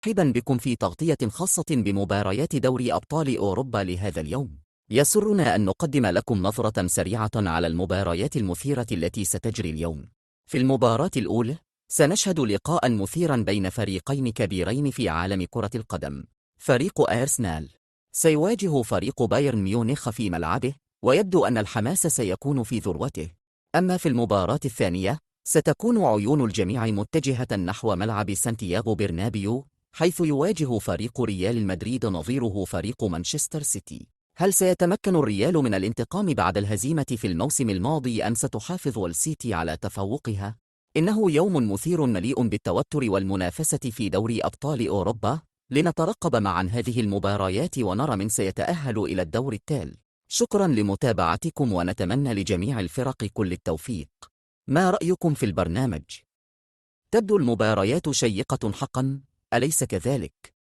مرحبا بكم في تغطية خاصة بمباريات دوري أبطال أوروبا لهذا اليوم. يسرنا أن نقدم لكم نظرة سريعة على المباريات المثيرة التي ستجري اليوم. في المباراة الأولى سنشهد لقاء مثيرا بين فريقين كبيرين في عالم كرة القدم. فريق أرسنال سيواجه فريق بايرن ميونخ في ملعبه، ويبدو أن الحماس سيكون في ذروته. أما في المباراة الثانية ستكون عيون الجميع متجهة نحو ملعب سانتياغو برنابيو، حيث يواجه فريق ريال مدريد نظيره فريق مانشستر سيتي. هل سيتمكن الريال من الانتقام بعد الهزيمة في الموسم الماضي، أم ستحافظ السيتي على تفوقها؟ إنه يوم مثير مليء بالتوتر والمنافسة في دوري أبطال أوروبا. لنترقب معا هذه المباريات ونرى من سيتأهل إلى الدور التالي. شكرا لمتابعتكم، ونتمنى لجميع الفرق كل التوفيق. ما رأيكم في البرنامج؟ تبدو المباريات شيقة حقا، أليس كذلك؟